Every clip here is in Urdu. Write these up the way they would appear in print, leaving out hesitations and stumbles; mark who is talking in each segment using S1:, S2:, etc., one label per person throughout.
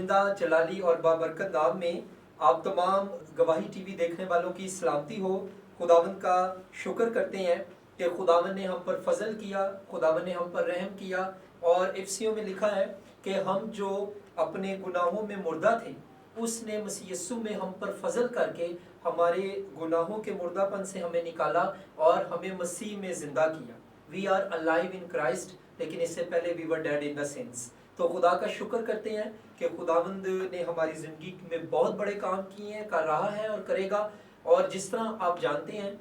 S1: زندہ جلالی اور بابرکت نام میں آپ تمام گواہی ٹی وی دیکھنے والوں کی سلامتی ہو۔ خداوند کا شکر کرتے ہیں کہ خداوند نے ہم پر فضل کیا، خداوند نے ہم پر رحم کیا، اور افسیوں میں لکھا ہے کہ ہم جو اپنے گناہوں میں مردہ تھے اس نے مسیح یسوع میں ہم پر فضل کر کے ہمارے گناہوں کے مردہ پن سے ہمیں نکالا اور ہمیں مسیح میں زندہ کیا۔ We are alive in Christ, لیکن اس سے پہلے وی ور ڈیڈ ان دا سنس۔ تو خدا کا شکر کرتے ہیں کہ خداوند نے ہماری زندگی میں بہت بڑے کام کیے ہیں، کر رہا ہے اور کرے گا۔ اور جس طرح آپ جانتے ہیں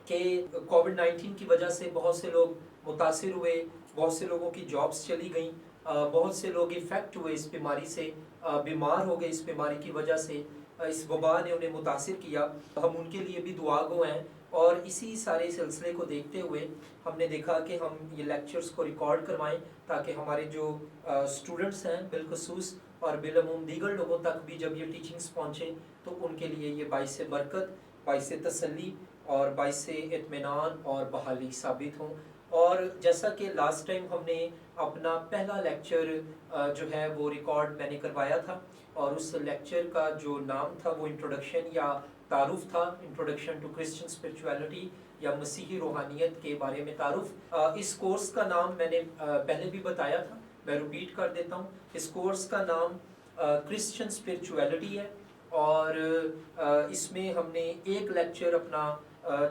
S1: کہ کووڈ-19 کی وجہ سے بہت سے لوگ متاثر ہوئے، بہت سے لوگوں کی جابس چلی گئیں، بہت سے لوگ افیکٹ ہوئے اس بیماری سے، بیمار ہو گئے اس بیماری کی وجہ سے، اس وبا نے انہیں متاثر کیا۔ ہم ان کے لیے بھی دعا گو ہیں، اور اسی سارے سلسلے کو دیکھتے ہوئے ہم نے دیکھا کہ ہم یہ لیکچرز کو ریکارڈ کروائیں تاکہ ہمارے جو اسٹوڈنٹس ہیں بالخصوص اور بالعموم دیگر لوگوں تک بھی جب یہ ٹیچنگز پہنچے تو ان کے لیے یہ باعث برکت، باعث تسلی اور باعث اطمینان اور بحالی ثابت ہوں۔ اور جیسا کہ لاسٹ ٹائم ہم نے اپنا پہلا لیکچر جو ہے وہ ریکارڈ میں نے کروایا تھا، اور اس لیکچر کا جو نام تھا وہ انٹروڈکشن یا تعارف تھا، انٹروڈکشن ٹو کرسچن اسپرچویلٹی یا مسیحی روحانیت کے بارے میں تعارف۔ اس کورس کا نام میں نے پہلے بھی بتایا تھا، میں ریپیٹ کر دیتا ہوں۔ اس کورس کا نام کرسچن اسپرچویلٹی ہے، اور اس میں ہم نے ایک لیکچر اپنا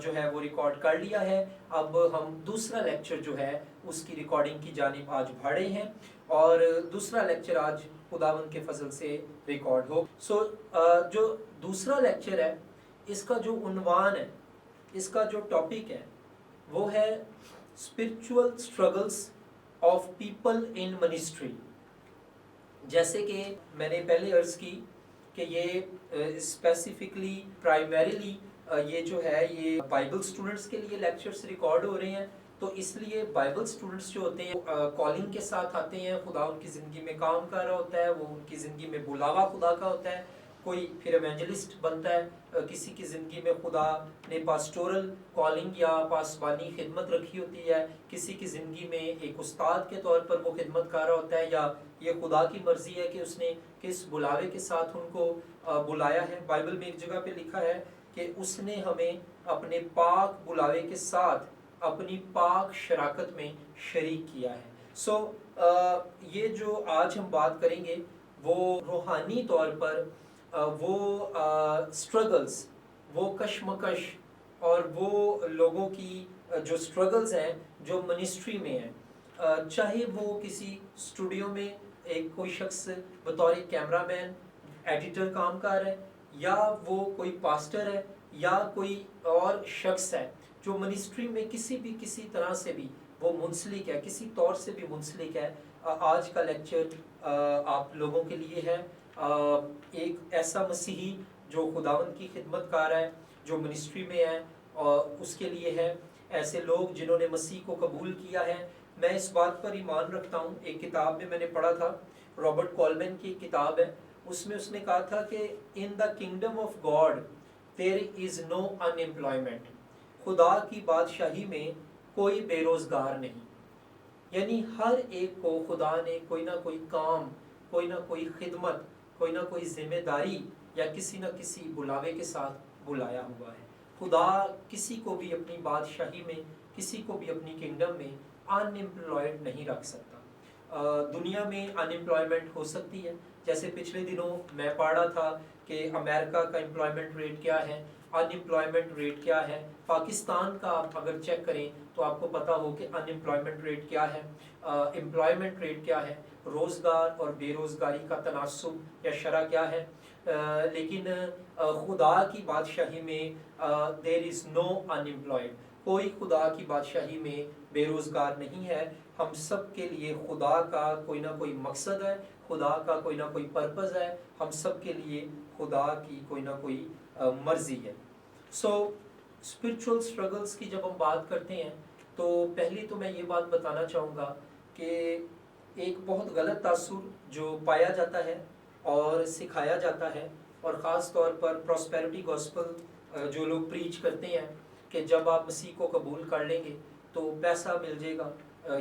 S1: جو ہے وہ ریکارڈ کر لیا ہے۔ اب ہم دوسرا لیکچر جو ہے اس کی ریکارڈنگ کی جانب آج بڑھے ہیں، اور دوسرا لیکچر آج خداوند کے فضل سے ریکارڈ ہو۔ جو دوسرا لیکچر ہے اس کا جو عنوان ہے، اس کا جو ٹاپک ہے وہ ہے spiritual struggles of people in ministry. جیسے کہ میں نے پہلے عرض کی کہ یہ اسپیسیفکلی پرائمریلی یہ جو ہے یہ بائبل اسٹوڈنٹس کے لیے لیکچرز ریکارڈ ہو رہے ہیں، تو اس لیے بائبل اسٹوڈنٹس جو ہوتے ہیں کالنگ کے ساتھ آتے ہیں، خدا ان کی زندگی میں کام کر رہا ہوتا ہے، وہ ان کی زندگی میں بلاوا خدا کا ہوتا ہے، کوئی پھر ایونجلسٹ بنتا ہے، کسی کی زندگی میں خدا نے پاسٹورل کالنگ یا پاسبانی خدمت رکھی ہوتی ہے، کسی کی زندگی میں ایک استاد کے طور پر وہ خدمت کر رہا ہوتا ہے، یا یہ خدا کی مرضی ہے کہ اس نے کس بلاوے کے ساتھ ان کو بلایا ہے۔ بائبل میں ایک جگہ پہ لکھا ہے کہ اس نے ہمیں اپنے پاک بلاوے کے ساتھ اپنی پاک شراکت میں شریک کیا ہے۔ یہ جو آج ہم بات کریں گے وہ روحانی طور پر وہ اسٹرگلز، وہ کشمکش اور وہ لوگوں کی جو اسٹرگلز ہیں جو منسٹری میں ہیں، چاہے وہ کسی اسٹوڈیو میں ایک کوئی شخص بطور کیمرہ مین ایڈیٹر کام کر رہا ہے، یا وہ کوئی پاسٹر ہے، یا کوئی اور شخص ہے جو منسٹری میں کسی طرح سے بھی وہ منسلک ہے، کسی طور سے بھی منسلک ہے۔ آج کا لیکچر آپ لوگوں کے لیے ہے ایک ایسا مسیحی جو خداوند کی خدمت کر رہا ہے، جو منسٹری میں ہے، اور اس کے لیے ہے ایسے لوگ جنہوں نے مسیح کو قبول کیا ہے۔ میں اس بات پر ایمان رکھتا ہوں، ایک کتاب میں نے پڑھا تھا، رابرٹ کولمن کی کتاب ہے، اس میں اس نے کہا تھا کہ in the kingdom of God there is no unemployment, خدا کی بادشاہی میں کوئی بے روزگار نہیں، یعنی ہر ایک کو خدا نے کوئی نہ کوئی کام، کوئی نہ کوئی خدمت، کوئی نہ کوئی ذمہ داری یا کسی نہ کسی بلاوے کے ساتھ بلایا ہوا ہے۔ خدا کسی کو بھی اپنی بادشاہی میں، کسی کو بھی اپنی کنگڈم میں ان امپلائڈ نہیں رکھ سکتا۔ دنیا میں ان امپلائمنٹ ہو سکتی ہے، جیسے پچھلے دنوں میں پڑھ رہا تھا کہ امریکہ کا امپلائمنٹ ریٹ کیا ہے، ان امپلائمنٹ ریٹ کیا ہے، پاکستان کا آپ اگر چیک کریں تو آپ کو پتا ہو کہ ان امپلائمنٹ ریٹ کیا ہے، امپلائمنٹ ریٹ کیا ہے، روزگار اور بے روزگاری کا تناسب یا شرح کیا ہے۔ لیکن خدا کی بادشاہی میں دیر از نو ان امپلائڈ، کوئی خدا کی بادشاہی میں بے روزگار نہیں ہے۔ ہم سب کے لیے خدا کا کوئی نہ کوئی مقصد ہے، خدا کا کوئی نہ کوئی پرپز ہے، ہم سب کے لیے خدا کی کوئی نہ کوئی مرضی ہے۔ اسپرچول اسٹرگلس کی جب ہم بات کرتے ہیں تو پہلی تو میں یہ بات بتانا چاہوں گا کہ ایک بہت غلط تاثر جو پایا جاتا ہے اور سکھایا جاتا ہے، اور خاص طور پر پراسپیرٹی گاسپل جو لوگ پریچ کرتے ہیں کہ جب آپ مسیح کو قبول کر لیں گے تو پیسہ مل جائے گا،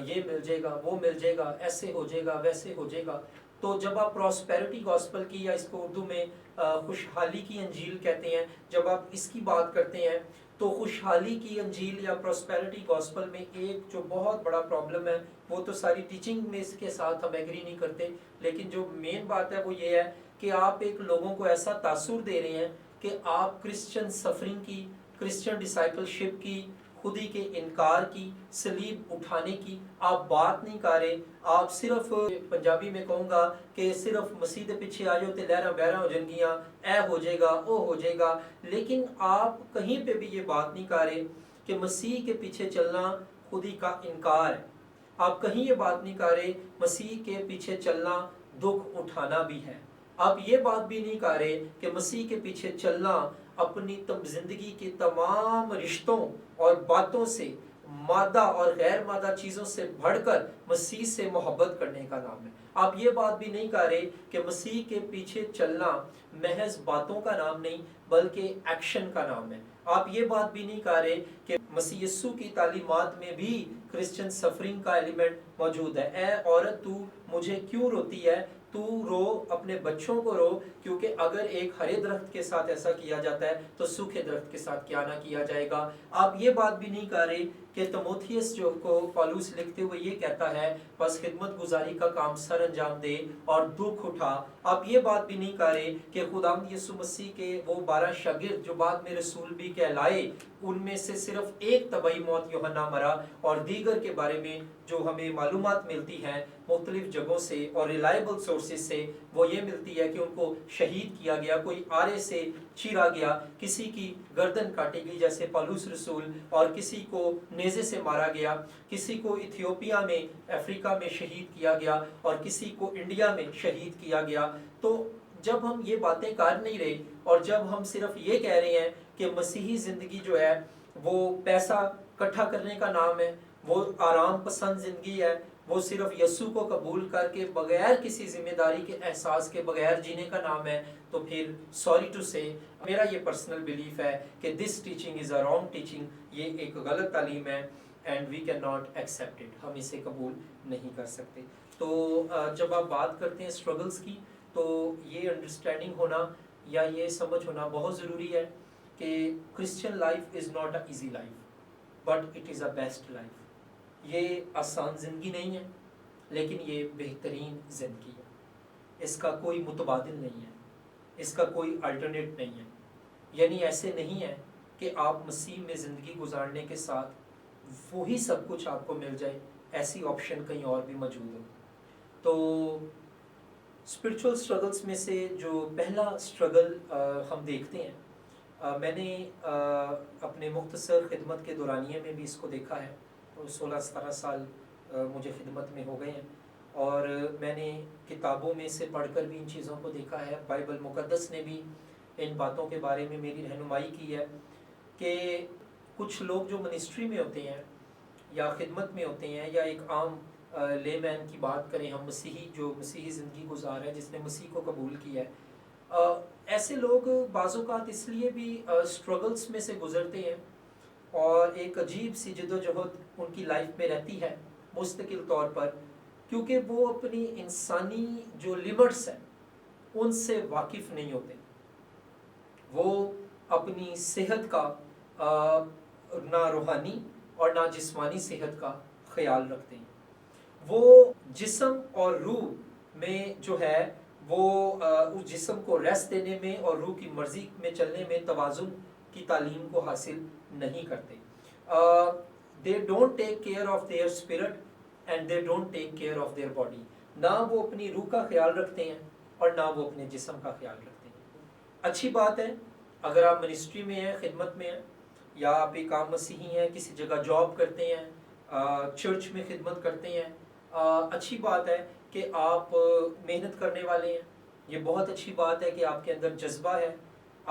S1: یہ مل جائے گا، وہ مل جائے گا، ایسے ہو جائے گا، ویسے ہو جائے گا، تو جب آپ پراسپیرٹی گاسپل کی یا اس کو اردو میں خوشحالی کی انجیل کہتے ہیں، جب آپ اس کی بات کرتے ہیں تو خوشحالی کی انجیل یا پراسپیرٹی گاسپل میں ایک جو بہت بڑا پرابلم ہے، وہ تو ساری ٹیچنگ میں اس کے ساتھ ہم ایگری نہیں کرتے، لیکن جو مین بات ہے وہ یہ ہے کہ آپ ایک لوگوں کو ایسا تاثر دے رہے ہیں کہ آپ کرسچن سفرنگ کی، کرسچن ڈسائپلشپ کی، خودی کے انکار کی، صلیب اٹھانے کی آپ بات نہیں کر رہے. آپ صرف پنجابی میں کہوں گا کہ صرف مسیح دے پیچھے آ جاؤ تے لہراں بہراں ہو جان گیاں، اے ہو جائے گا او ہو جائے گا، لیکن آپ کہیں پہ بھی یہ بات نہیں کر رہے کہ مسیح کے پیچھے چلنا خودی کا انکار ہے. آپ کہیں یہ بات نہیں کر رہے مسیح کے پیچھے چلنا دکھ اٹھانا بھی ہے. آپ یہ بات بھی نہیں کر رہے کہ مسیح کے پیچھے چلنا اپنی زندگی کے تمام رشتوں اور باتوں سے، مادہ اور غیر مادہ چیزوں سے بڑھ کر مسیح سے محبت کرنے کا نام ہے. آپ یہ بات بھی نہیں کر رہے کہ مسیح کے پیچھے چلنا محض باتوں کا نام نہیں بلکہ ایکشن کا نام ہے. آپ یہ بات بھی نہیں کر رہے کہ مسیح یسوع کی تعلیمات میں بھی کرسچن سفرنگ کا ایلیمنٹ موجود ہے. اے عورت تو مجھے کیوں روتی ہے، تو رو اپنے بچوں کو رو، کیونکہ اگر ایک ہرے درخت کے ساتھ ایسا کیا جاتا ہے تو سوکھے درخت کے ساتھ کیا نہ کیا جائے گا. آپ یہ بات بھی نہیں کر رہے کہ تیموتھیوس جو کو پالوس لکھتے ہوئے یہ کہتا ہے بس خدمت گزاری کا کام سر انجام دے اور دکھ اٹھا. آپ یہ بات بھی نہیں کر رہے کہ خداوند یسوع مسیح کے وہ 12 شاگرد جو بعد میں رسول بھی کہلائے، ان میں سے صرف ایک طبعی موت یوحنا مرا، اور دیگر کے بارے میں جو ہمیں معلومات ملتی ہیں مختلف جگہوں سے اور ریلائبل سورسز سے، وہ یہ ملتی ہے کہ ان کو شہید کیا گیا، کوئی آرے سے چیرا گیا، کسی کی گردن کاٹی گئی جیسے پالوس رسول، اور کسی کو نیزے سے مارا گیا، کسی کو ایتھیوپیا میں افریقہ میں شہید کیا گیا، اور کسی کو انڈیا میں شہید کیا گیا. تو جب ہم یہ باتیں کر نہیں رہے اور جب ہم صرف یہ کہہ رہے ہیں کہ مسیحی زندگی جو ہے وہ پیسہ اکٹھا کرنے کا نام ہے، وہ آرام پسند زندگی ہے، وہ صرف یسوع کو قبول کر کے بغیر کسی ذمہ داری کے احساس کے بغیر جینے کا نام ہے، تو پھر سوری ٹو سے میرا یہ پرسنل بلیف ہے کہ this teaching is a wrong teaching. یہ ایک غلط تعلیم ہے and we can not accept it. ہم اسے قبول نہیں کر سکتے. تو جب آپ بات کرتے ہیں اسٹرگلس کی تو یہ انڈرسٹینڈنگ ہونا یا یہ سمجھ ہونا بہت ضروری ہے کہ Christian life is not a easy life but it is a best life. یہ آسان زندگی نہیں ہے لیکن یہ بہترین زندگی ہے. اس کا کوئی متبادل نہیں ہے، اس کا کوئی الٹرنیٹ نہیں ہے. یعنی ایسے نہیں ہے کہ آپ مسیح میں زندگی گزارنے کے ساتھ وہی سب کچھ آپ کو مل جائے، ایسی آپشن کہیں اور بھی موجود ہو. تو اسپرچول اسٹرگلس میں سے جو پہلا اسٹرگل ہم دیکھتے ہیں، میں نے اپنے مختصر خدمت کے دورانیے میں بھی اس کو دیکھا ہے. 16-17 سال مجھے خدمت میں ہو گئے ہیں، اور میں نے کتابوں میں سے پڑھ کر بھی ان چیزوں کو دیکھا ہے. بائبل مقدس نے بھی ان باتوں کے بارے میں میری رہنمائی کی ہے کہ کچھ لوگ جو منسٹری میں ہوتے ہیں یا خدمت میں ہوتے ہیں، یا ایک عام لے مین کی بات کریں، ہم مسیحی جو مسیحی زندگی گزار ہے، جس نے مسیح کو قبول کیا ہے، ایسے لوگ بعض اوقات اس لیے بھی اسٹرگلس میں سے گزرتے ہیں اور ایک عجیب سی جد و جہد ان کی لائف میں رہتی ہے مستقل طور پر، کیونکہ وہ اپنی انسانی جو لیمٹس ہیں ان سے واقف نہیں ہوتے. وہ اپنی صحت کا نہ روحانی اور نہ جسمانی صحت کا خیال رکھتے ہیں. وہ جسم اور روح میں جو ہے وہ اس جسم کو ریسٹ دینے میں اور روح کی مرضی میں چلنے میں توازن کی تعلیم کو حاصل نہیں کرتے. they don't take care of their spirit and they don't take care of their body. نہ وہ اپنی روح کا خیال رکھتے ہیں اور نہ وہ اپنے جسم کا خیال رکھتے ہیں. اچھی بات ہے اگر آپ منسٹری میں ہیں، خدمت میں ہیں، یا آپ ایک عام مسیحی ہیں، کسی جگہ جاب کرتے ہیں، چرچ میں خدمت کرتے ہیں، اچھی بات ہے کہ آپ محنت کرنے والے ہیں. یہ بہت اچھی بات ہے کہ آپ کے اندر جذبہ ہے،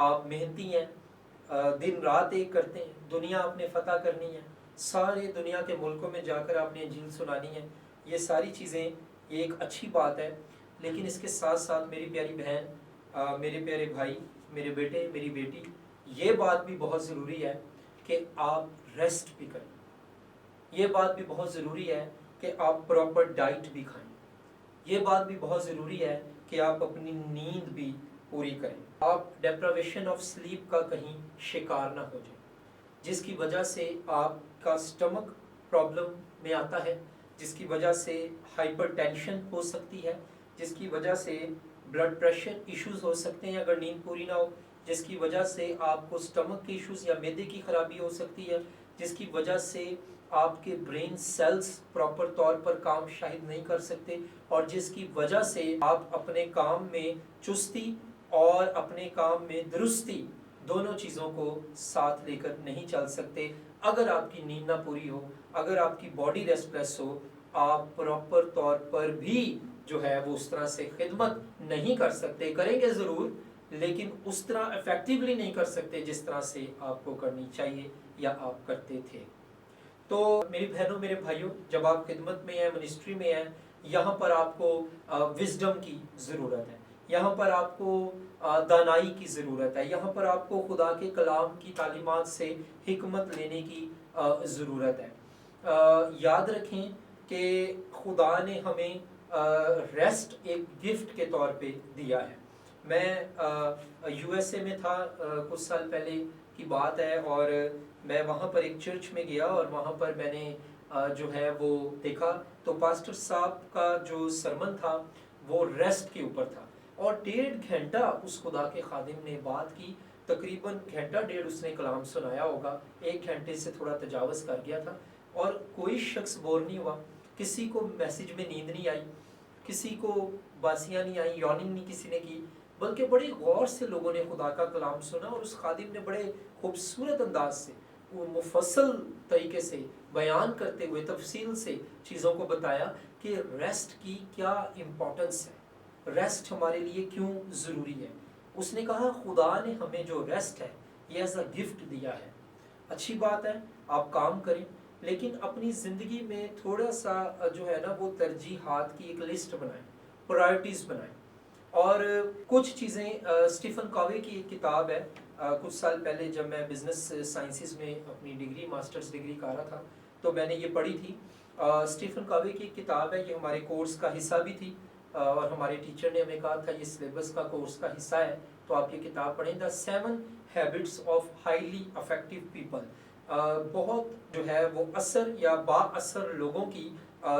S1: آپ محنتی ہیں، دن رات ایک کرتے ہیں. دنیا آپ نے فتح کرنی ہے، سارے دنیا کے ملکوں میں جا کر آپ نے انجیل سنانی ہے. یہ ساری چیزیں یہ ایک اچھی بات ہے، لیکن اس کے ساتھ ساتھ میری پیاری بہن، میرے پیارے بھائی، میرے بیٹے، میری بیٹی، یہ بات بھی بہت ضروری ہے کہ آپ ریسٹ بھی کریں. یہ بات بھی بہت ضروری ہے کہ آپ پراپر ڈائٹ بھی کھائیں. یہ بات بھی بہت ضروری ہے کہ آپ اپنی نیند بھی پوری کریں، آپ ڈیپراویشن آف سلیپ کا کہیں شکار نہ ہو جائیں، جس کی وجہ سے آپ کا سٹمک پرابلم میں آتا ہے، جس کی وجہ سے ہائپر ٹینشن ہو سکتی ہے، جس کی وجہ سے بلڈ پریشر ایشوز ہو سکتے ہیں اگر نیند پوری نہ ہو، جس کی وجہ سے آپ کو سٹمک کے ایشوز یا معدے کی خرابی ہو سکتی ہے، جس کی وجہ سے آپ کے برین سیلز پراپر طور پر کام شاید نہیں کر سکتے، اور جس کی وجہ سے آپ اپنے کام میں چستی اور اپنے کام میں درستی دونوں چیزوں کو ساتھ لے کر نہیں چل سکتے۔ اگر آپ کی نیند نہ پوری ہو، اگر آپ کی باڈی ریسٹلیس ہو، آپ پراپر طور پر بھی جو ہے وہ اس طرح سے خدمت نہیں کر سکتے، کریں گے ضرور لیکن اس طرح افیکٹولی نہیں کر سکتے جس طرح سے آپ کو کرنی چاہیے یا آپ کرتے تھے۔ تو میری بہنوں میرے بھائیوں، جب آپ خدمت میں ہیں، منسٹری میں ہیں، یہاں پر آپ کو وزڈم کی ضرورت ہے، یہاں پر آپ کو دانائی کی ضرورت ہے، یہاں پر آپ کو خدا کے کلام کی تعلیمات سے حکمت لینے کی ضرورت ہے۔ یاد رکھیں کہ خدا نے ہمیں ریسٹ ایک گفٹ کے طور پہ دیا ہے۔ میں یو ایس اے میں تھا کچھ سال پہلے کی بات ہے، اور میں وہاں پر ایک چرچ میں گیا اور وہاں پر میں نے جو ہے وہ دیکھا تو پاسٹر صاحب کا جو سرمن تھا وہ ریسٹ کے اوپر تھا، اور 1.5 گھنٹہ اس خدا کے خادم نے بات کی، تقریباً 1.5 گھنٹہ اس نے کلام سنایا ہوگا، 1 گھنٹے سے تھوڑا تجاوز کر گیا تھا، اور کوئی شخص بور نہیں ہوا، کسی کو میسیج میں نیند نہیں آئی، کسی کو باسیاں نہیں آئیں، یارننگ نہیں کسی نے کی، بلکہ بڑے غور سے لوگوں نے خدا کا کلام سنا، اور اس خادم نے بڑے خوبصورت انداز سے وہ مفصل طریقے سے بیان کرتے ہوئے تفصیل سے چیزوں کو بتایا کہ ریسٹ کی کیا امپورٹنس ہے، ریسٹ ہمارے لیے کیوں ضروری ہے۔ اس نے کہا خدا نے ہمیں جو ریسٹ ہے یہ ایز اے گفٹ دیا ہے، اچھی بات ہے آپ کام کریں، لیکن اپنی زندگی میں تھوڑا سا جو ہے نا وہ ترجیحات کی ایک لسٹ بنائیں، پرائرٹیز بنائیں، اور کچھ چیزیں اسٹیفن کاوے کی ایک کتاب ہے، کچھ سال پہلے جب میں بزنس سائنسز میں اپنی ڈگری ماسٹرز ڈگری کر رہا تھا تو میں نے یہ پڑھی تھی۔ اسٹیفن کاوے کی ایک کتاب ہے، یہ ہمارے کورس کا حصہ بھی تھی، اور ہمارے ٹیچر نے ہمیں کہا تھا یہ سلیبس کا کورس کا حصہ ہے تو آپ یہ کتاب پڑھیں، دا 7 habits of highly effective people, بہت جو ہے وہ اثر یا با اثر لوگوں کی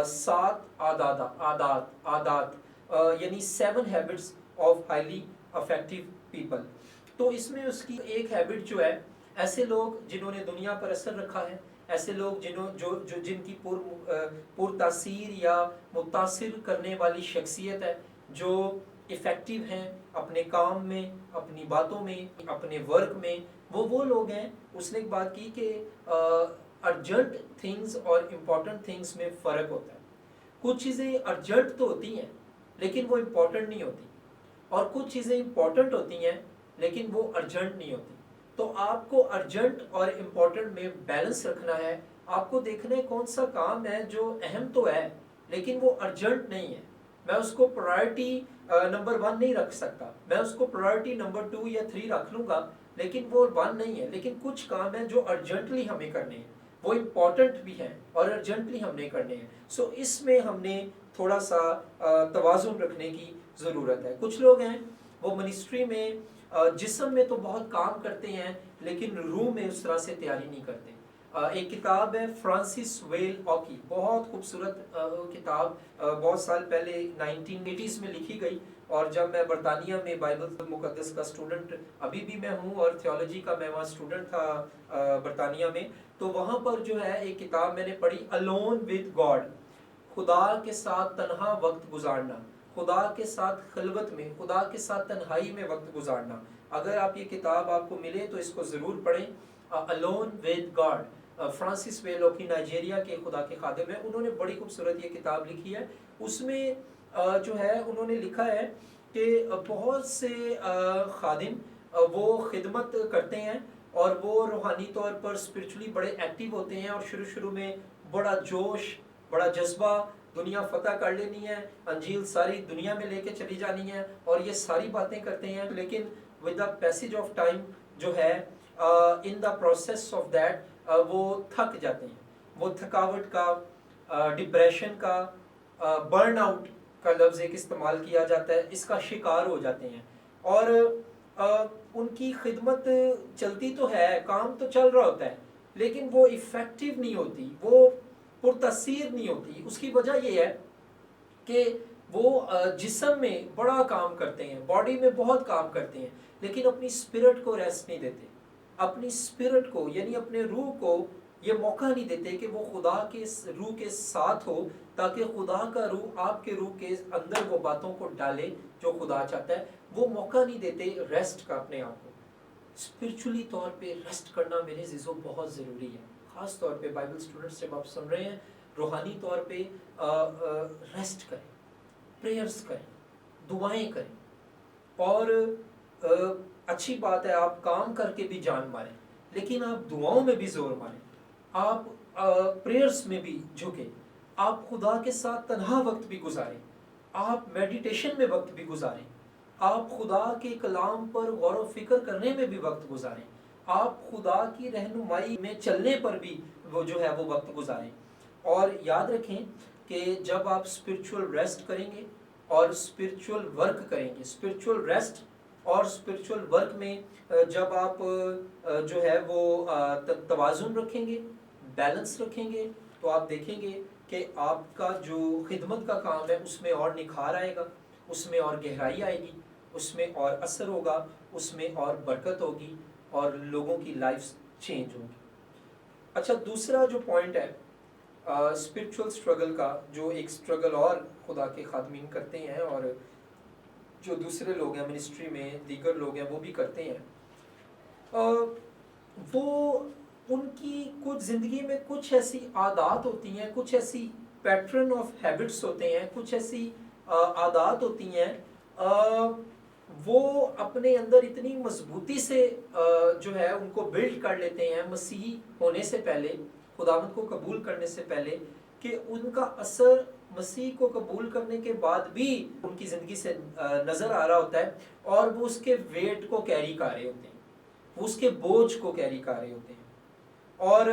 S1: 7 عادات یعنی 7 habits of highly effective people. تو اس میں اس کی ایک ہیبٹ جو ہے، ایسے لوگ جنہوں نے دنیا پر اثر رکھا ہے، ایسے لوگ جن کی پر تاثیر یا متاثر کرنے والی شخصیت ہے، جو افیکٹو ہیں اپنے کام میں، اپنی باتوں میں، اپنے ورک میں، وہ لوگ ہیں۔ اس نے ایک بات کی کہ ارجنٹ تھنگز اور امپورٹنٹ تھنگز میں فرق ہوتا ہے، کچھ چیزیں ارجنٹ تو ہوتی ہیں لیکن وہ امپورٹنٹ نہیں ہوتی، اور کچھ چیزیں امپورٹنٹ ہوتی ہیں لیکن وہ ارجنٹ نہیں ہوتی۔ تو آپ کو ارجنٹ اور امپورٹنٹ میں بیلنس رکھنا ہے، آپ کو دیکھنا ہے کون سا کام ہے جو اہم تو ہے لیکن وہ ارجنٹ نہیں ہے، میں اس کو پرائرٹی نمبر 1 نہیں رکھ سکتا، میں اس کو پرائرٹی نمبر 2 یا 3 رکھ لوں گا لیکن وہ 1 نہیں ہے۔ لیکن کچھ کام ہیں جو ارجنٹلی ہمیں کرنے ہیں، وہ امپورٹنٹ بھی ہیں اور ارجنٹلی ہم نے کرنے ہیں، سو اس میں ہم نے تھوڑا سا توازن رکھنے کی ضرورت ہے۔ کچھ لوگ ہیں وہ منسٹری میں جسم میں تو بہت کام کرتے ہیں لیکن روح میں اس طرح سے تیاری نہیں کرتے۔ ایک کتاب ہے فرانسس ویل آکی، بہت خوبصورت کتاب، بہت سال پہلے 1980s میں لکھی گئی، اور جب میں برطانیہ میں بائبل مقدس کا اسٹوڈنٹ ابھی بھی میں ہوں، اور تھیولوجی کا میں وہاں اسٹوڈنٹ تھا برطانیہ میں، تو وہاں پر جو ہے ایک کتاب میں نے پڑھی الون ود گاڈ، خدا کے ساتھ تنہا وقت گزارنا، خدا کے ساتھ خلوت میں، خدا کے ساتھ تنہائی میں وقت گزارنا۔ اگر آپ یہ کتاب آپ کو ملے تو اس کو ضرور پڑھیں، alone with God. Francis Wale Oke Nigeria کے خدا کے خادم ہیں، انہوں نے بڑی خوبصورت یہ کتاب لکھی ہے۔ اس میں جو ہے انہوں نے لکھا ہے کہ بہت سے خادم وہ خدمت کرتے ہیں اور وہ روحانی طور پر اسپرچولی بڑے ایکٹیو ہوتے ہیں، اور شروع میں بڑا جوش، بڑا جذبہ، دنیا فتح کر لینی ہے، انجیل ساری دنیا میں لے کے چلی جانی ہے، اور یہ ساری باتیں کرتے ہیں، لیکن with the passage of time جو ہے ان دا پروسیس آف دیٹ وہ تھک جاتے ہیں، وہ تھکاوٹ کا، ڈپریشن کا، برن آؤٹ کا لفظ ایک استعمال کیا جاتا ہے، اس کا شکار ہو جاتے ہیں، اور ان کی خدمت چلتی تو ہے، کام تو چل رہا ہوتا ہے، لیکن وہ افیکٹو نہیں ہوتی، وہ پرتاثیر نہیں ہوتی۔ اس کی وجہ یہ ہے کہ وہ جسم میں بڑا کام کرتے ہیں، باڈی میں بہت کام کرتے ہیں، لیکن اپنی اسپرٹ کو ریسٹ نہیں دیتے، اپنی اسپرٹ کو یعنی اپنے روح کو یہ موقع نہیں دیتے کہ وہ خدا کے روح کے ساتھ ہو، تاکہ خدا کا روح آپ کے روح کے اندر وہ باتوں کو ڈالے جو خدا چاہتا ہے۔ وہ موقع نہیں دیتے ریسٹ کا اپنے آپ کو۔ اسپرچولی طور پہ ریسٹ کرنا میرے عزیزوں بہت ضروری ہے، خاص طور پہ بائبل اسٹوڈنٹس جب آپ سن رہے ہیں، روحانی طور پہ ریسٹ کریں، پریئرز کریں، دعائیں کریں، اور اچھی بات ہے آپ کام کر کے بھی جان ماریں، لیکن آپ دعاؤں میں بھی زور ماریں، آپ پریئرز میں بھی جھکیں، آپ خدا کے ساتھ تنہا وقت بھی گزاریں، آپ میڈیٹیشن میں وقت بھی گزاریں، آپ خدا کے کلام پر غور و فکر کرنے میں بھی وقت گزاریں، آپ خدا کی رہنمائی میں چلنے پر بھی وہ جو ہے وہ وقت گزاریں۔ اور یاد رکھیں کہ جب آپ اسپرچول ریسٹ کریں گے اور اسپرچول ورک کریں گے، اسپرچول ریسٹ اور اسپرچول ورک میں جب آپ جو ہے وہ توازن رکھیں گے، بیلنس رکھیں گے، تو آپ دیکھیں گے کہ آپ کا جو خدمت کا کام ہے اس میں اور نکھار آئے گا، اس میں اور گہرائی آئے گی، اس میں اور اثر ہوگا، اس میں اور برکت ہوگی، اور لوگوں کی لائف چینج ہوگی۔ اچھا، دوسرا جو پوائنٹ ہے اسپرچول اسٹرگل کا، جو ایک اسٹرگل اور خدا کے خادمین کرتے ہیں، اور جو دوسرے لوگ ہیں منسٹری میں دیگر لوگ ہیں وہ بھی کرتے ہیں، وہ ان کی کچھ زندگی میں کچھ ایسی عادات ہوتی ہیں، کچھ ایسی پیٹرن آف ہیبٹس ہوتے ہیں، کچھ ایسی عادات ہوتی ہیں، وہ اپنے اندر اتنی مضبوطی سے جو ہے ان کو بلڈ کر لیتے ہیں مسیحی ہونے سے پہلے، خداوند کو قبول کرنے سے پہلے، کہ ان کا اثر مسیح کو قبول کرنے کے بعد بھی ان کی زندگی سے نظر آ رہا ہوتا ہے، اور وہ اس کے ویٹ کو کیری کر رہے ہوتے ہیں، وہ اس کے بوجھ کو کیری کر رہے ہوتے ہیں۔ اور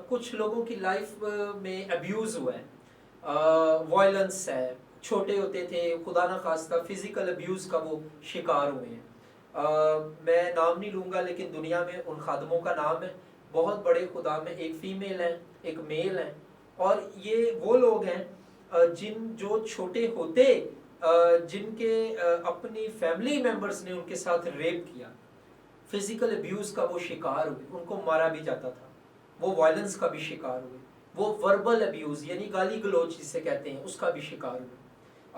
S1: کچھ لوگوں کی لائف میں ابیوز ہوا ہے، وائلنس ہے، چھوٹے ہوتے تھے خدا نہ خواستہ فزیکل ابیوز کا وہ شکار ہوئے ہیں۔ میں نام نہیں لوں گا، لیکن دنیا میں ان خادموں کا نام ہے، بہت بڑے خدا میں، ایک فیمیل ہیں ایک میل ہیں، اور یہ وہ لوگ ہیں جو چھوٹے ہوتے جن کے اپنی فیملی ممبرز نے ان کے ساتھ ریپ کیا، فزیکل ابیوز کا وہ شکار ہوئے، ان کو مارا بھی جاتا تھا، وہ وائلنس کا بھی شکار ہوئے، وہ وربل ابیوز یعنی گالی گلوچ جسے کہتے ہیں اس کا بھی شکار ہوئے۔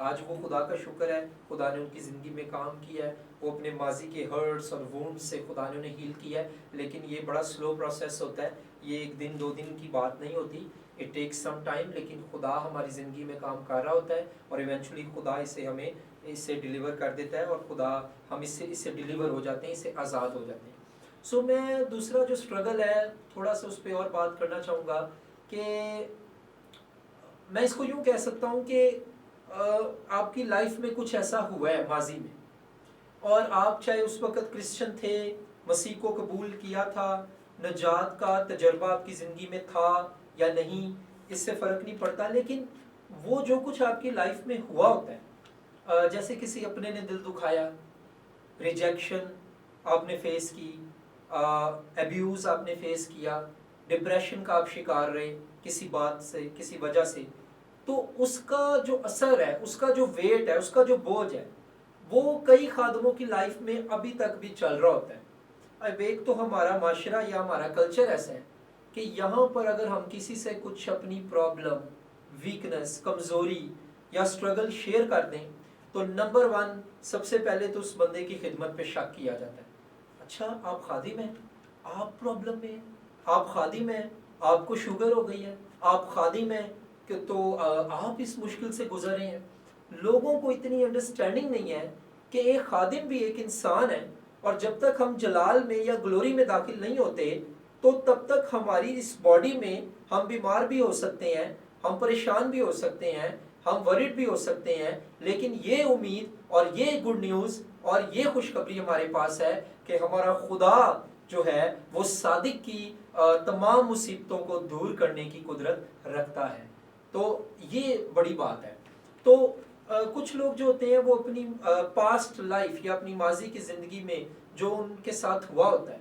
S1: آج وہ خدا کا شکر ہے، خدا نے ان کی زندگی میں کام کیا ہے، وہ اپنے ماضی کے ہرٹس اور وونڈز سے خدا نے انہیں ہیل کیا ہے، لیکن یہ بڑا سلو پروسیس ہوتا ہے، یہ ایک دن دو دن کی بات نہیں ہوتی، اٹ ٹیکس سم ٹائم، لیکن خدا ہماری زندگی میں کام کر رہا ہوتا ہے، اور ایونچولی خدا ہمیں اس سے ڈیلیور کر دیتا ہے، اور خدا ہم اس سے ڈیلیور ہو جاتے ہیں، اس سے آزاد ہو جاتے ہیں۔ میں دوسرا جو اسٹرگل ہے تھوڑا سا اس پہ اور بات کرنا چاہوں گا، کہ میں اس کو یوں کہہ سکتا ہوں کہ آپ کی لائف میں کچھ ایسا ہوا ہے ماضی میں، اور آپ چاہے اس وقت کرسچن تھے، مسیح کو قبول کیا تھا، نجات کا تجربہ آپ کی زندگی میں تھا یا نہیں، اس سے فرق نہیں پڑتا، لیکن وہ جو کچھ آپ کی لائف میں ہوا ہوتا ہے، جیسے کسی اپنے نے دل دکھایا، ریجیکشن آپ نے فیس کی، ایبیوز آپ نے فیس کیا، ڈپریشن کا آپ شکار رہے کسی بات سے، کسی وجہ سے، تو اس کا جو اثر ہے، اس کا جو ویٹ ہے، اس کا جو بوجھ ہے، وہ کئی خادموں کی لائف میں ابھی تک بھی چل رہا ہوتا ہے۔ اب ایک تو ہمارا معاشرہ یا ہمارا کلچر ایسا ہے کہ یہاں پر اگر ہم کسی سے کچھ اپنی پرابلم، ویکنس، کمزوری یا سٹرگل شیئر کر دیں، تو نمبر 1 سب سے پہلے تو اس بندے کی خدمت پہ شک کیا جاتا ہے۔ اچھا، آپ خادم ہیں، آپ پرابلم میں ہیں، آپ خادم ہیں، آپ کو شوگر ہو گئی ہے، آپ خادم ہیں کہ تو آپ اس مشکل سے گزر رہے ہیں۔ لوگوں کو اتنی انڈرسٹینڈنگ نہیں ہے کہ ایک خادم بھی ایک انسان ہے، اور جب تک ہم جلال میں یا گلوری میں داخل نہیں ہوتے تو تب تک ہماری اس باڈی میں ہم بیمار بھی ہو سکتے ہیں، ہم پریشان بھی ہو سکتے ہیں، ہم ورڈ بھی ہو سکتے ہیں، لیکن یہ امید اور یہ گڈ نیوز اور یہ خوشخبری ہمارے پاس ہے کہ ہمارا خدا جو ہے وہ صادق کی تمام مصیبتوں کو دور کرنے کی قدرت رکھتا ہے۔ تو یہ بڑی بات ہے. تو کچھ لوگ جو ہوتے ہیں وہ اپنی پاسٹ لائف یا اپنی ماضی کی زندگی میں جو ان کے ساتھ ہوا ہوتا ہے،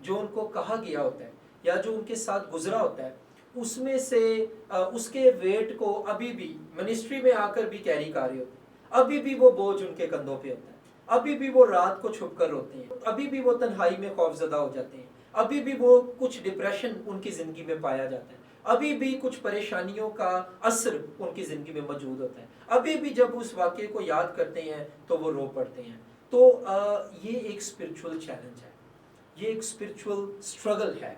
S1: جو ان کو کہا گیا ہوتا ہے یا جو ان کے ساتھ گزرا ہوتا ہے، اس میں سے اس کے ویٹ کو ابھی بھی منسٹری میں آ کر بھی کیری کر رہے ہوتے ہیں، ابھی بھی وہ بوجھ ان کے کندھوں پہ ہوتا ہے، ابھی بھی وہ رات کو چھپ کر روتے ہیں، ابھی بھی وہ تنہائی میں خوف زدہ ہو جاتے ہیں، ابھی بھی وہ کچھ ڈپریشن ان کی زندگی میں پایا جاتا ہے، ابھی بھی کچھ پریشانیوں کا اثر ان کی زندگی میں موجود ہوتا ہے، ابھی بھی جب اس واقعے کو یاد کرتے ہیں تو وہ رو پڑتے ہیں. تو یہ ایک اسپرچول چیلنج ہے، یہ ایک اسپرچول اسٹرگل ہے،